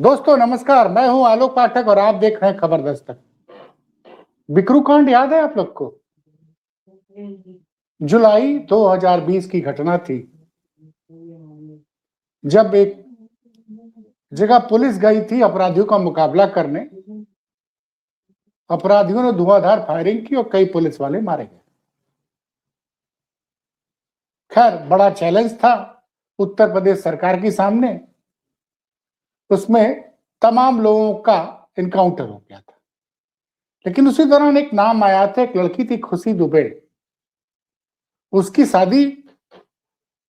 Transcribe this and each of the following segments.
दोस्तों नमस्कार, मैं हूं आलोक पाठक और आप देख रहे हैं खबर दस्तक। बिकरू कांड याद है आप लोग को? जुलाई 2020 की घटना थी, जब एक जगह पुलिस गई थी अपराधियों का मुकाबला करने। अपराधियों ने धुआंधार फायरिंग की और कई पुलिस वाले मारे गए। खैर, बड़ा चैलेंज था उत्तर प्रदेश सरकार के सामने। उसमें तमाम लोगों का इनकाउंटर हो गया था, लेकिन उसी दौरान एक नाम आया था। एक लड़की थी, खुशी दुबे। उसकी शादी,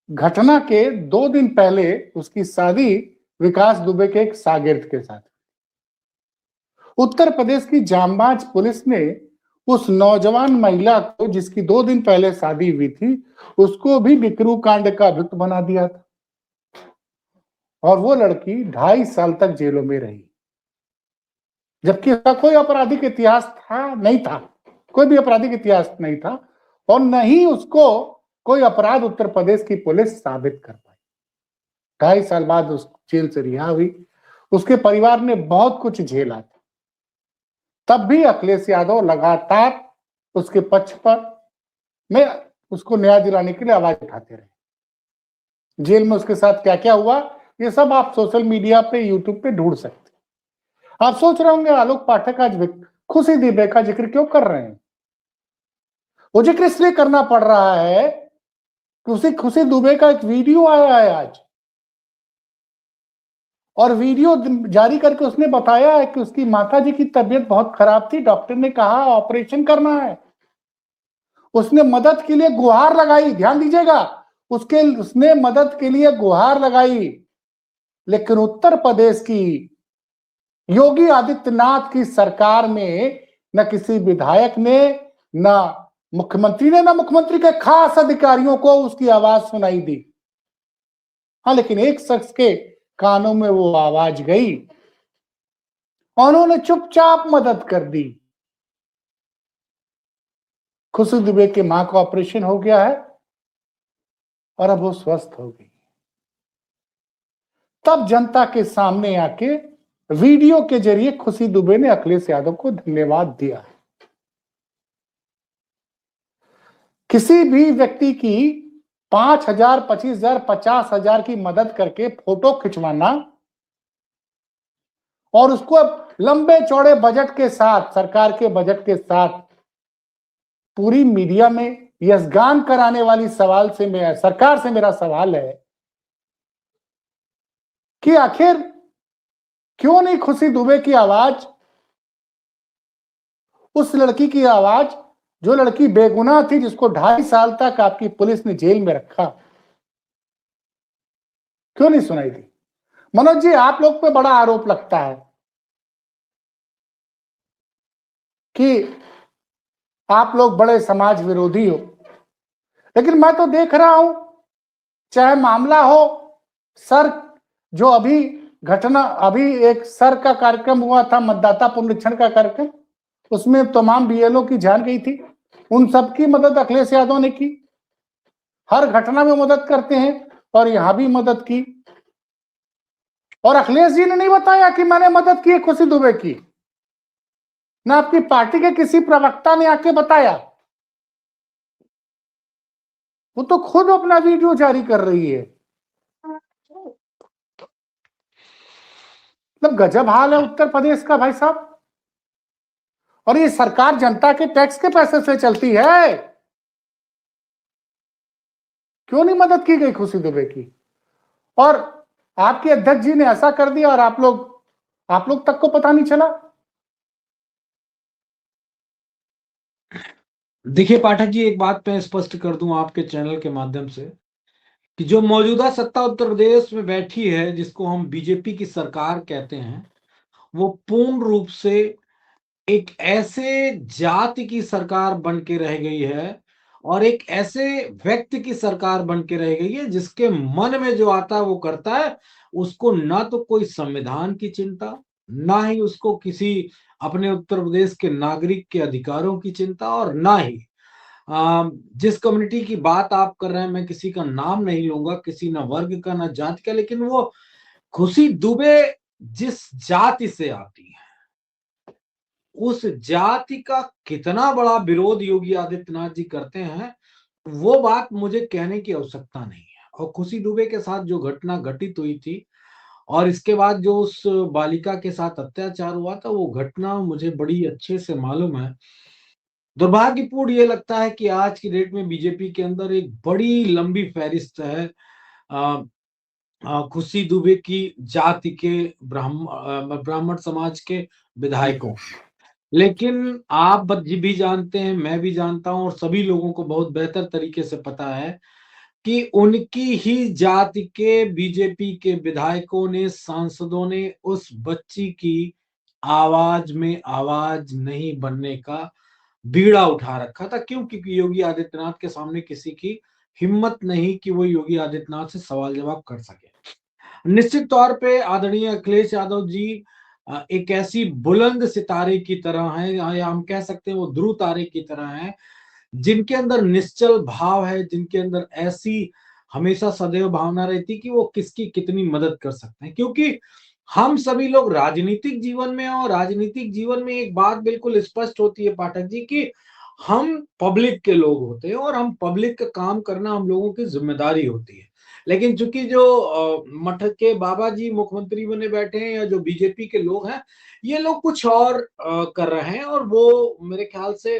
घटना के 2 दिन पहले उसकी शादी विकास दुबे के एक शागिर्द के साथ। उत्तर प्रदेश की जांबाज पुलिस ने उस नौजवान महिला को, जिसकी 2 दिन पहले शादी हुई थी, उसको भी बिकरू कांड का अभियुक्त बना दिया था और वो लड़की 2.5 साल तक जेलों में रही, जबकि उसका कोई आपराधिक इतिहास नहीं था। कोई भी आपराधिक इतिहास नहीं था और न ही उसको कोई अपराध उत्तर प्रदेश की पुलिस साबित कर पाई। 2.5 साल बाद उस जेल से रिहा हुई। उसके परिवार ने बहुत कुछ झेला था, तब भी अखिलेश यादव लगातार उसके पक्ष पर में उसको न्याय दिलाने के लिए आवाज उठाते रहे। जेल में उसके साथ क्या क्या हुआ, ये सब आप सोशल मीडिया पे, यूट्यूब पे ढूंढ सकते हैं। आप सोच रहे होंगे आलोक पाठक आज खुशी दुबे का जिक्र क्यों कर रहे हैं? वो जिक्र इसलिए करना पड़ रहा है कि उसी खुशी दुबे का एक वीडियो आया है आज, और वीडियो जारी करके उसने बताया है कि उसकी माताजी की तबीयत बहुत खराब थी, डॉक्टर ने कहा ऑपरेशन करना है। उसने मदद के लिए गुहार लगाई, ध्यान दीजिएगा, उसने मदद के लिए गुहार लगाई। लेकिन उत्तर प्रदेश की योगी आदित्यनाथ की सरकार में न किसी विधायक ने, न मुख्यमंत्री ने, न मुख्यमंत्री के खास अधिकारियों को उसकी आवाज सुनाई दी। हाँ, लेकिन एक शख्स के कानों में वो आवाज गई, उन्होंने चुपचाप मदद कर दी। खुशी दुबे के मां का ऑपरेशन हो गया है और अब वो स्वस्थ हो गई। तब जनता के सामने आके वीडियो के जरिए खुशी दुबे ने अखिलेश यादव को धन्यवाद दिया। किसी भी व्यक्ति की 5,000, 25,000, 50,000 की मदद करके फोटो खिंचवाना और उसको लंबे चौड़े बजट के साथ, सरकार के बजट के साथ पूरी मीडिया में यशगान कराने वाली सरकार से मेरा सवाल है कि आखिर क्यों नहीं खुशी दुबे की आवाज, उस लड़की की आवाज जो लड़की बेगुनाह थी, जिसको 2.5 साल तक आपकी पुलिस ने जेल में रखा, क्यों नहीं सुनाई दी? मनोज जी, आप लोग पे बड़ा आरोप लगता है कि आप लोग बड़े समाज विरोधी हो, लेकिन मैं तो देख रहा हूं, चाहे मामला हो सर, जो अभी एक सर का कार्यक्रम हुआ था, मतदाता पुनरीक्षण का कार्यक्रम, उसमें तमाम बीएलओ की जान गई थी, उन सबकी मदद अखिलेश यादव ने की। हर घटना में मदद करते हैं और यहां भी मदद की, और अखिलेश जी ने नहीं बताया कि मैंने मदद की है खुशी दुबे की, ना आपकी पार्टी के किसी प्रवक्ता ने आके बताया। वो तो खुद अपना वीडियो जारी कर रही है। मतलब गजब हाल है उत्तर प्रदेश का भाई साहब। और ये सरकार जनता के टैक्स के पैसे से चलती है, क्यों नहीं मदद की गई खुशी दुबे की? और आपके अध्यक्ष जी ने ऐसा कर दिया और आप लोग तक को पता नहीं चला। देखिए पाठक जी, एक बात मैं स्पष्ट कर दूं आपके चैनल के माध्यम से कि जो मौजूदा सत्ता उत्तर प्रदेश में बैठी है, जिसको हम बीजेपी की सरकार कहते हैं, वो पूर्ण रूप से एक ऐसे जाति की सरकार बन के रह गई है और एक ऐसे व्यक्ति की सरकार बन के रह गई है जिसके मन में जो आता है वो करता है। उसको ना तो कोई संविधान की चिंता, ना ही उसको किसी अपने उत्तर प्रदेश के नागरिक के अधिकारों की चिंता, और ना ही जिस कम्युनिटी की बात आप कर रहे हैं, मैं किसी का नाम नहीं लूंगा, किसी ना वर्ग का ना जाति का, लेकिन वो खुशी दुबे जिस जाति से आती है, उस जाति का कितना बड़ा विरोध योगी आदित्यनाथ जी करते हैं, वो बात मुझे कहने की आवश्यकता नहीं है। और खुशी दुबे के साथ जो घटना घटित हुई थी और इसके बाद जो उस बालिका के साथ अत्याचार हुआ था, वो घटना मुझे बड़ी अच्छे से मालूम है। दुर्भाग्यपूर्ण ये लगता है कि आज की डेट में बीजेपी के अंदर एक बड़ी लंबी फहरिस्त है खुशी दुबे की जाति के ब्राह्मण समाज के विधायकों। लेकिन आप भी जानते हैं, मैं भी जानता हूं, और सभी लोगों को बहुत बेहतर तरीके से पता है कि उनकी ही जाति के बीजेपी के विधायकों ने, सांसदों ने उस बच्ची की आवाज में आवाज नहीं बनने का बीड़ा उठा रखा था। क्यों? क्योंकि योगी आदित्यनाथ के सामने किसी की हिम्मत नहीं कि वो योगी आदित्यनाथ से सवाल जवाब कर सके। निश्चित तौर पे आदरणीय अखिलेश यादव जी एक ऐसी बुलंद सितारे की तरह हैं, या हम कह सकते हैं वो ध्रुव तारे की तरह हैं, जिनके अंदर निश्चल भाव है, जिनके अंदर ऐसी हमेशा सदैव भावना रहती कि वो किसकी कितनी मदद कर सकते हैं। क्योंकि हम सभी लोग राजनीतिक जीवन में हैं, और राजनीतिक जीवन में एक बात बिल्कुल स्पष्ट होती है पाठक जी, कि हम पब्लिक के लोग होते हैं और हम पब्लिक का काम करना हम लोगों की जिम्मेदारी होती है। लेकिन चूंकि जो मठ के बाबा जी मुख्यमंत्री बने बैठे हैं, या जो बीजेपी के लोग हैं, ये लोग कुछ और कर रहे हैं। और वो मेरे ख्याल से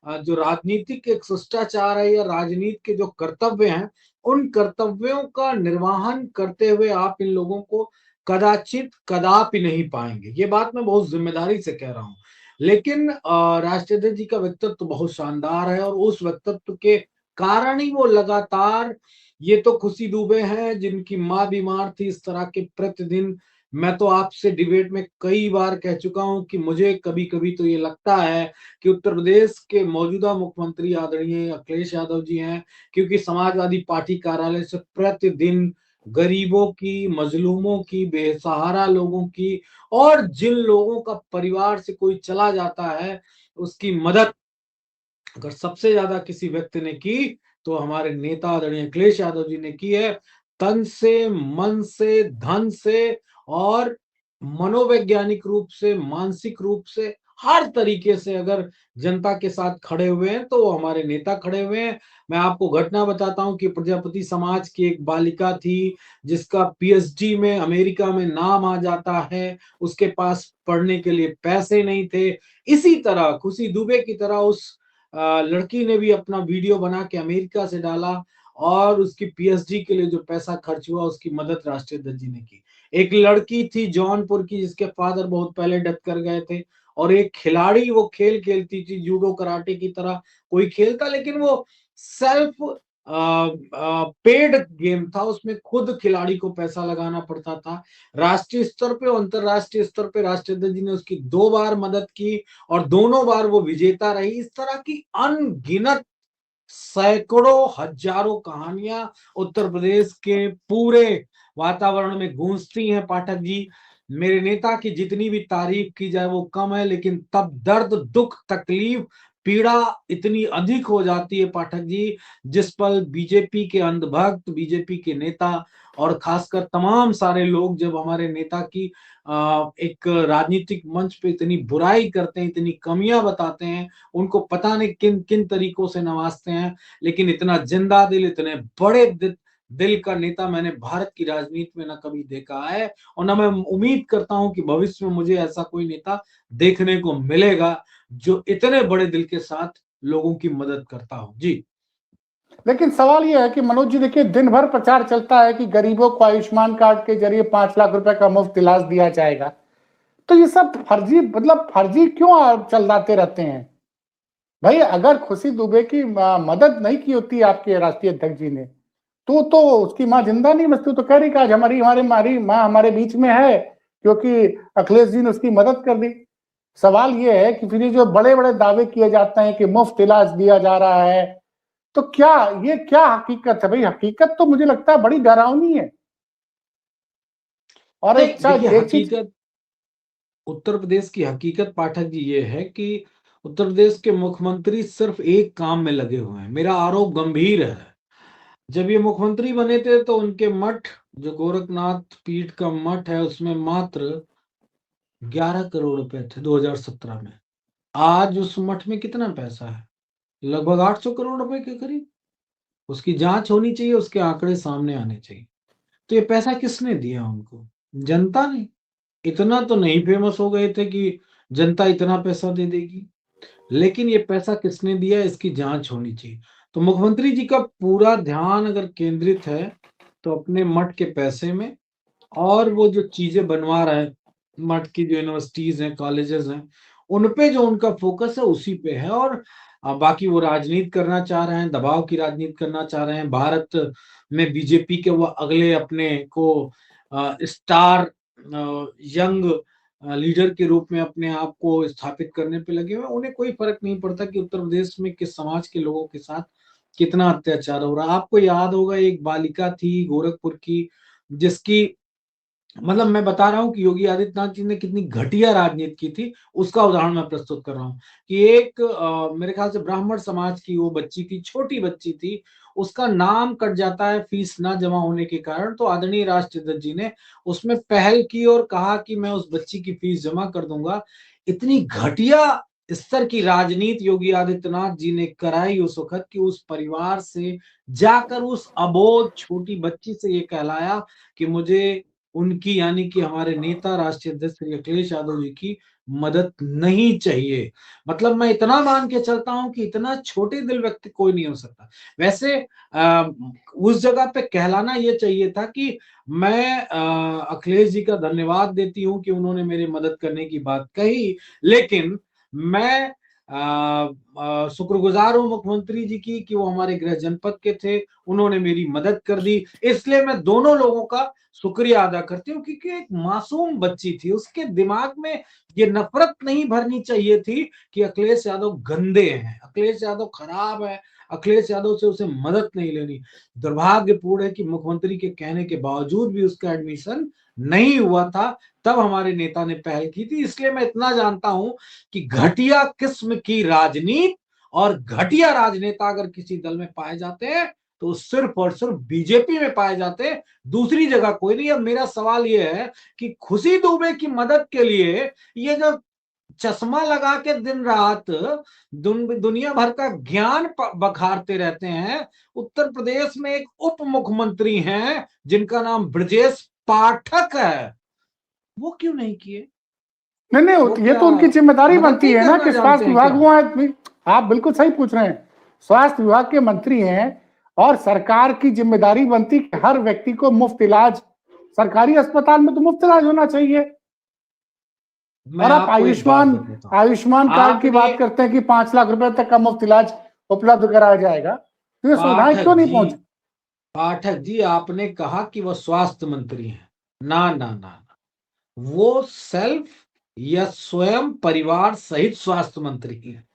जो राजनीतिक एक शिष्टाचार है या राजनीति के जो कर्तव्य हैं, उन कर्तव्यों का निर्वहन करते हुए आप इन लोगों को कदाचित कदापि नहीं पाएंगे। ये बात मैं बहुत जिम्मेदारी से कह रहा हूं। लेकिन राष्ट्रीय अध्यक्ष जी का व्यक्तित्व तो बहुत शानदार है, और उस व्यक्तित्व के कारण ही वो लगातार, ये तो खुशी दुबे हैं जिनकी माँ बीमार थी, इस तरह के प्रतिदिन, मैं तो आपसे डिबेट में कई बार कह चुका हूं कि मुझे कभी कभी तो ये लगता है कि उत्तर प्रदेश के मौजूदा मुख्यमंत्री आदरणीय अखिलेश यादव जी हैं, क्योंकि समाजवादी पार्टी कार्यालय से प्रतिदिन गरीबों की, मजलूमों की, बेसहारा लोगों की, और जिन लोगों का परिवार से कोई चला जाता है, उसकी मदद अगर सबसे ज्यादा किसी व्यक्ति ने की, तो हमारे नेता आदरणीय अखिलेश यादव जी ने की है। तन से, मन से, धन से, और मनोवैज्ञानिक रूप से, मानसिक रूप से, हर तरीके से अगर जनता के साथ खड़े हुए हैं, तो वो हमारे नेता खड़े हुए हैं। मैं आपको घटना बताता हूं कि प्रजापति समाज की एक बालिका थी, जिसका पीएचडी में अमेरिका में नाम आ जाता है, उसके पास पढ़ने के लिए पैसे नहीं थे। इसी तरह खुशी दुबे की तरह उस लड़की ने भी अपना वीडियो बना के अमेरिका से डाला, और उसकी पीएचडी के लिए जो पैसा खर्च हुआ, उसकी मदद राष्ट्रीय अध्यक्ष जी ने की। एक लड़की थी जौनपुर की, जिसके फादर बहुत पहले डेथ कर गए थे, और एक खिलाड़ी, वो खेल खेलती थी जूडो कराटे की तरह कोई खेल था, लेकिन वो सेल्फ पेड गेम था, उसमें खुद खिलाड़ी को पैसा लगाना पड़ता था। राष्ट्रीय स्तर पे और अंतरराष्ट्रीय स्तर पे राष्ट्रीय अध्यक्ष जी ने उसकी 2 बार मदद की, और दोनों बार वो विजेता रही। इस तरह की अनगिनत सैकड़ों हजारों कहानियां उत्तर प्रदेश के पूरे वातावरण में गूंजती हैं पाठक जी। मेरे नेता की जितनी भी तारीफ की जाए वो कम है, लेकिन तब दर्द, दुख, तकलीफ, पीड़ा इतनी अधिक हो जाती है पाठक जी, जिस पल बीजेपी के अंधभक्त, बीजेपी के नेता, और खासकर तमाम सारे लोग जब हमारे नेता की एक राजनीतिक मंच पे इतनी बुराई करते हैं, इतनी कमियां बताते हैं, उनको पता नहीं किन किन तरीकों से नवाजते हैं। लेकिन इतना जिंदा दिल, इतने बड़े दिल का नेता मैंने भारत की राजनीति में ना कभी देखा है, और ना मैं उम्मीद करता हूं कि भविष्य में मुझे ऐसा कोई नेता देखने को मिलेगा जो इतने बड़े दिल के साथ लोगों की मदद करता हो। जी। लेकिन सवाल यह है कि मनोज जी देखिए, दिन भर प्रचार चलता है कि गरीबों को आयुष्मान कार्ड के जरिए 5 लाख रुपए का मुफ्त इलाज दिया जाएगा। तो ये सब फर्जी, मतलब फर्जी क्यों चलाते रहते हैं भाई? अगर खुशी दुबे की मदद नहीं की होती आपके राष्ट्रीय अध्यक्ष जी ने, तो उसकी माँ जिंदा नहीं बचती। तो कह रही कि आज हमारी हमारी माँ हमारे बीच में है क्योंकि अखिलेश जी ने उसकी मदद कर दी। सवाल ये है कि फिर ये जो बड़े बड़े दावे किए जाते हैं कि मुफ्त इलाज दिया जा रहा है, तो क्या ये क्या हकीकत है भाई? हकीकत तो मुझे लगता है बड़ी डरावनी है। और नहीं, देखिए, एक चीज, हकीकत, उत्तर प्रदेश की हकीकत पाठक जी ये है कि उत्तर प्रदेश के मुख्यमंत्री सिर्फ एक काम में लगे हुए हैं। मेरा आरोप गंभीर है, जब ये मुख्यमंत्री बने थे तो उनके मठ, जो गोरखनाथ पीठ का मठ है, उसमें मात्र 11 करोड़ रुपए थे 2017 में। आज उस मठ में कितना पैसा है? लगभग 800 करोड़ रुपए के करीब। उसकी जांच होनी चाहिए, उसके आंकड़े सामने आने चाहिए। तो ये पैसा किसने दिया उनको? जनता ने। इतना तो नहीं फेमस हो गए थे कि जनता इतना पैसा दे देगी, लेकिन ये पैसा किसने दिया इसकी जांच होनी चाहिए। तो मुख्यमंत्री जी का पूरा ध्यान अगर केंद्रित है तो अपने मठ के पैसे में, और वो जो चीजें बनवा रहे हैं मठ की, जो यूनिवर्सिटीज हैं, कॉलेजेस हैं, उन पे जो उनका फोकस है उसी पे है। और बाकी वो राजनीति करना चाह रहे हैं, दबाव की राजनीति करना चाह रहे हैं। भारत में बीजेपी के वो अगले अपने को स्टार यंग लीडर के रूप में अपने आप को स्थापित करने पे लगे हुए। उन्हें कोई फर्क नहीं पड़ता कि उत्तर प्रदेश में किस समाज के लोगों के साथ कितना अत्याचार हो रहा है। आपको याद होगा एक बालिका थी गोरखपुर की, जिसकी, मतलब मैं बता रहा हूं कि योगी आदित्यनाथ जी ने कितनी घटिया राजनीति की थी, उसका उदाहरण मैं प्रस्तुत कर रहा हूं। कि एक मेरे ख्याल से ब्राह्मण समाज की वो बच्ची थी, छोटी बच्ची थी, उसका नाम कट जाता है फीस ना जमा होने के कारण। तो आदरणीय राष्ट्रपति जी ने उसमें पहल की और कहा कि मैं उस बच्ची की फीस जमा कर दूंगा। इतनी घटिया स्तर की राजनीति योगी आदित्यनाथ जी ने कराई उस वक्त कि उस परिवार से जाकर उस अबोध छोटी बच्ची से ये कहलाया कि मुझे उनकी, यानी कि हमारे नेता राष्ट्रीय अध्यक्ष श्री अखिलेश यादव जी की मदद नहीं चाहिए। मतलब मैं इतना मान के चलता हूं कि इतना छोटे दिल व्यक्ति कोई नहीं हो सकता। वैसे उस जगह पे कहलाना ये चाहिए था कि मैं अखिलेश जी का धन्यवाद देती हूं कि उन्होंने मेरी मदद करने की बात कही, लेकिन मैं शुक्रगुजार हूं मुख्यमंत्री जी की कि वो हमारे गृह जनपद के थे, उन्होंने मेरी मदद कर दी। इसलिए मैं दोनों लोगों का शुक्रिया अदा करती हूँ, क्योंकि एक मासूम बच्ची थी, उसके दिमाग में ये नफरत नहीं भरनी चाहिए थी कि अखिलेश यादव गंदे हैं, अखिलेश यादव खराब है, अखिलेश यादव से उसे मदद नहीं लेनी। दुर्भाग्यपूर्ण है कि मुख्यमंत्री के कहने के बावजूद भी उसका एडमिशन नहीं हुआ था। तब हमारे नेता ने पहल की थी। इसलिए मैं इतना जानता हूं कि घटिया किस्म की राजनीति और घटिया राजनेता अगर किसी दल में पाए जाते हैं तो सिर्फ और सिर्फ बीजेपी में पाए जाते हैं, दूसरी जगह कोई नहीं। अब मेरा सवाल यह है कि खुशी दुबे की मदद के लिए ये जो चश्मा लगा के दिन रात दुनिया भर का ज्ञान बखारते रहते हैं, उत्तर प्रदेश में एक उप मुख्यमंत्री हैं जिनका नाम ब्रजेश पाठक है, वो क्यों नहीं किए? नहीं वो नहीं, ये क्या तो उनकी जिम्मेदारी मदद बनती नहीं है ना करना कि जानते स्वास्थ्य हैं विभाग क्या? हुआ है। आप बिल्कुल सही पूछ रहे हैं, स्वास्थ्य विभाग के मंत्री हैं और सरकार की जिम्मेदारी बनती कि हर व्यक्ति को मुफ्त इलाज, सरकारी अस्पताल में तो मुफ्त इलाज होना चाहिए। मैं और आप आपको एक बात आयुष्मान बताता हूँ। आयुष्मान कार्ड की आपने, बात करते हैं कि 5 लाख रुपए तक का मुफ्त इलाज उपलब्ध कराया जाएगा, तो ये सुविधाएं पाठक क्यों नहीं जी, पहुंची? पाठक जी, आपने कहा कि वह स्वास्थ्य मंत्री हैं। ना ना ना ना, वो सेल्फ या स्वयं परिवार सहित स्वास्थ्य मंत्री हैं।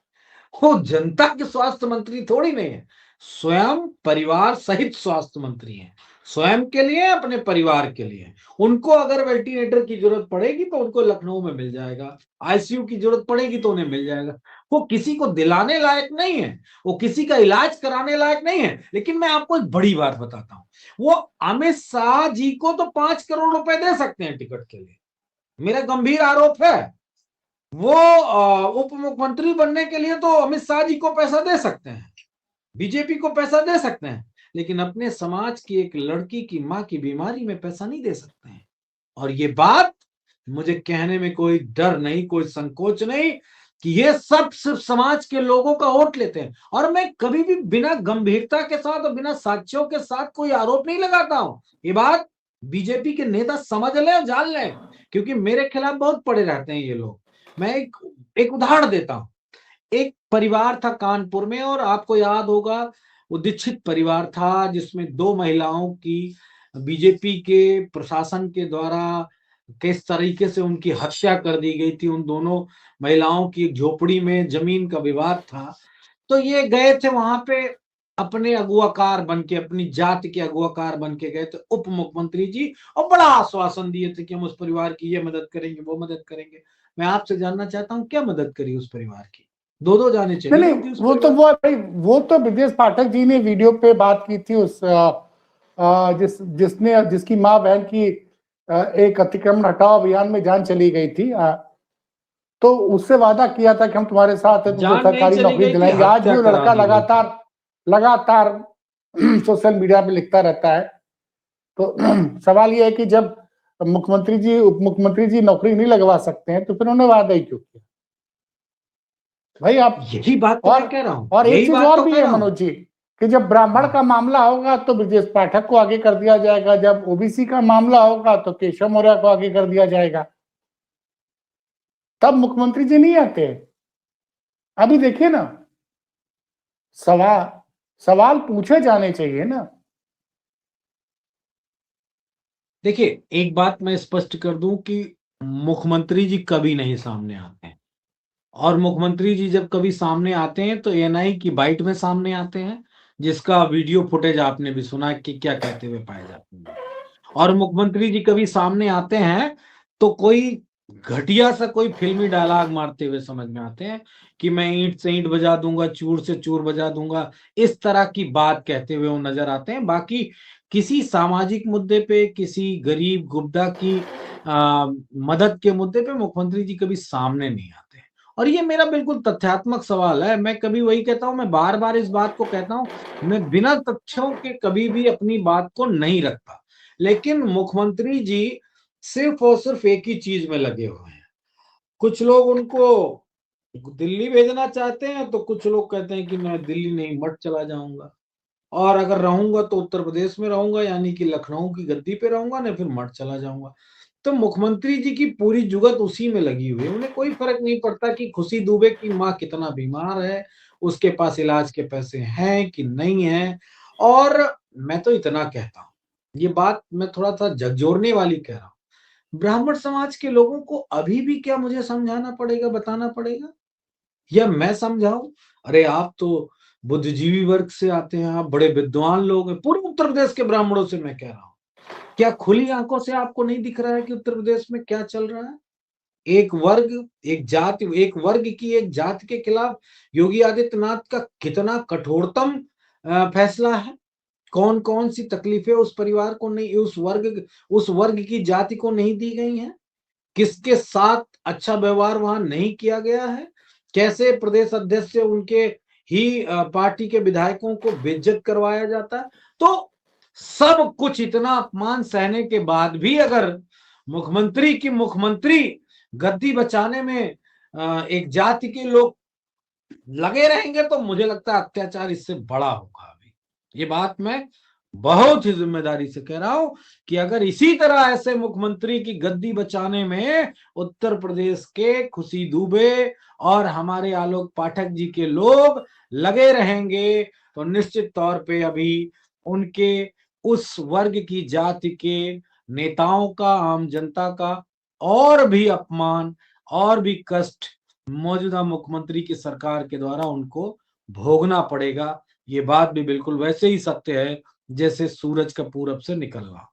वो जनता के स्वास्थ्य मंत्री थोड़ी नहीं है, स्वयं परिवार सहित स्वास्थ्य मंत्री हैं। स्वयं के लिए, अपने परिवार के लिए। उनको अगर वेंटिलेटर की जरूरत पड़ेगी तो उनको लखनऊ में मिल जाएगा, आईसीयू की जरूरत पड़ेगी तो उन्हें मिल जाएगा। वो किसी को दिलाने लायक नहीं है, वो किसी का इलाज कराने लायक नहीं है। लेकिन मैं आपको एक बड़ी बात बताता हूं, वो अमित शाह जी को तो 5 करोड़ रुपए दे सकते हैं टिकट के लिए, मेरा गंभीर आरोप है। वो उप मुख्यमंत्री बनने के लिए तो अमित शाह जी को पैसा दे सकते हैं, बीजेपी को पैसा दे सकते हैं, लेकिन अपने समाज की एक लड़की की मां की बीमारी में पैसा नहीं दे सकते हैं। और ये बात मुझे कहने में कोई डर नहीं, कोई संकोच नहीं कि ये सब सिर्फ समाज के लोगों का वोट लेते हैं। और मैं कभी भी बिना गंभीरता के साथ और बिना साक्ष्यों के साथ कोई आरोप नहीं लगाता हूं। ये बात बीजेपी के नेता समझ लें और जान लें, क्योंकि मेरे खिलाफ बहुत पड़े रहते हैं ये लोग। मैं एक उदाहरण देता हूं। एक परिवार था कानपुर में, और आपको याद होगा वो दीक्षित परिवार था जिसमें 2 महिलाओं की बीजेपी के प्रशासन के द्वारा किस तरीके से उनकी हत्या कर दी गई थी। उन दोनों महिलाओं की एक झोपड़ी में जमीन का विवाद था। तो ये गए थे वहां पे अपने अगुवाकार बन के, अपनी जाति के अगुवाकार बन के गए थे उप मुख्यमंत्री जी, और बड़ा आश्वासन दिए थे कि हम उस परिवार की ये मदद करेंगे, वो मदद करेंगे। मैं आपसे जानना चाहता हूँ, क्या मदद करी उस परिवार की? 2-2 जाने नहीं चली नहीं, गई थी उस वो तो परिवार। वो भाई, वो तो ब्रजेश पाठक जी ने वीडियो पे बात की थी, उस जिसकी माँ बहन की एक अतिक्रमण हटाओ अभियान में जान चली गई थी, तो उससे वादा किया था कि हम तुम्हारे साथ हैं, तुमको जान नहीं सरकारी चली नौकरी गई थी, दिलाएंगे। आज भी हत्या वो करा लड़का दी गई थी। लगातार सोशल मीडिया पे लिखता रहता है। तो सवाल ये है कि जब मुख्यमंत्री जी उप मुख्यमंत्री जी नौकरी नहीं लगवा सकते हैं तो फिर उन्होंने वादा ही क्यों किया भाई आप? यही बात तो मैं कह रहा हूं, और एक यही चीज बात और तो भी कह है रहा हूं। मनोज जी कि जब ब्राह्मण का मामला होगा तो ब्रजेश पाठक को आगे कर दिया जाएगा, जब ओबीसी का मामला होगा तो केशव मौर्य को आगे कर दिया जाएगा, तब मुख्यमंत्री जी नहीं आते। अभी देखिए ना, सवाल सवाल पूछे जाने चाहिए ना। देखिए, एक बात मैं स्पष्ट कर दूं कि मुख्यमंत्री जी कभी नहीं सामने आते हैं, और मुख्यमंत्री जी जब कभी सामने आते हैं तो एएनआई की बाइट में सामने आते हैं, जिसका वीडियो फुटेज आपने भी सुना कि क्या कहते हुए पाए जाते हैं। और मुख्यमंत्री जी कभी सामने आते हैं तो कोई घटिया सा कोई फिल्मी डायलॉग मारते हुए समझ में आते हैं कि मैं ईंट से ईंट बजा दूंगा, चूर से चूर बजा दूंगा, इस तरह की बात कहते हुए वो नजर आते हैं। बाकी किसी सामाजिक मुद्दे पे, किसी गरीब गुबदा की मदद के मुद्दे पे मुख्यमंत्री जी कभी सामने नहीं आते। और ये मेरा बिल्कुल तथ्यात्मक सवाल है। मैं कभी वही कहता हूं, मैं बार बार इस बात को कहता हूं, मैं बिना तथ्यों के कभी भी अपनी बात को नहीं रखता। लेकिन मुख्यमंत्री जी सिर्फ और सिर्फ एक ही चीज में लगे हुए हैं। कुछ लोग उनको दिल्ली भेजना चाहते हैं, तो कुछ लोग कहते हैं कि मैं दिल्ली नहीं मठ चला जाऊंगा, और अगर रहूंगा तो उत्तर प्रदेश में रहूंगा, यानी कि लखनऊ की गद्दी पे रहूंगा, नहीं फिर मठ चला जाऊंगा। तो मुख्यमंत्री जी की पूरी जुगत उसी में लगी हुई है। उन्हें कोई फर्क नहीं पड़ता कि खुशी दुबे की माँ कितना बीमार है, उसके पास इलाज के पैसे हैं कि नहीं है। और मैं तो इतना कहता हूं, ये बात मैं थोड़ा सा झकझोरने वाली कह रहा हूं, ब्राह्मण समाज के लोगों को अभी भी क्या मुझे समझाना पड़ेगा, बताना पड़ेगा, या मैं समझाऊं? अरे आप तो बुद्धिजीवी वर्ग से आते हैं, आप बड़े विद्वान लोग हैं। पूरे उत्तर प्रदेश के ब्राह्मणों से मैं कह रहा हूं, क्या खुली आंखों से आपको नहीं दिख रहा है कि उत्तर प्रदेश में क्या चल रहा है? एक वर्ग, एक जाति, एक वर्ग की एक जाति के खिलाफ योगी आदित्यनाथ का कितना कठोरतम फैसला है। कौन कौन सी तकलीफें उस परिवार को नहीं, उस वर्ग की जाति को नहीं दी गई हैं? किसके साथ अच्छा व्यवहार वहां नहीं किया गया है? कैसे प्रदेश अध्यक्ष से उनके ही पार्टी के विधायकों को बेइज्जत करवाया जाता है? तो सब कुछ इतना अपमान सहने के बाद भी अगर मुख्यमंत्री की मुख्यमंत्री गद्दी बचाने में एक जाति के लोग लगे रहेंगे, तो मुझे लगता है अत्याचार इससे बड़ा होगा। अभी ये बात मैं बहुत ही जिम्मेदारी से कह रहा हूं कि अगर इसी तरह ऐसे मुख्यमंत्री की गद्दी बचाने में उत्तर प्रदेश के खुशी दुबे और हमारे आलोक पाठक जी के लोग लगे रहेंगे, तो निश्चित तौर पे अभी उनके उस वर्ग की जाति के नेताओं का, आम जनता का और भी अपमान और भी कष्ट मौजूदा मुख्यमंत्री की सरकार के द्वारा उनको भोगना पड़ेगा। ये बात भी बिल्कुल वैसे ही सत्य है जैसे सूरज का पूरब से निकलना।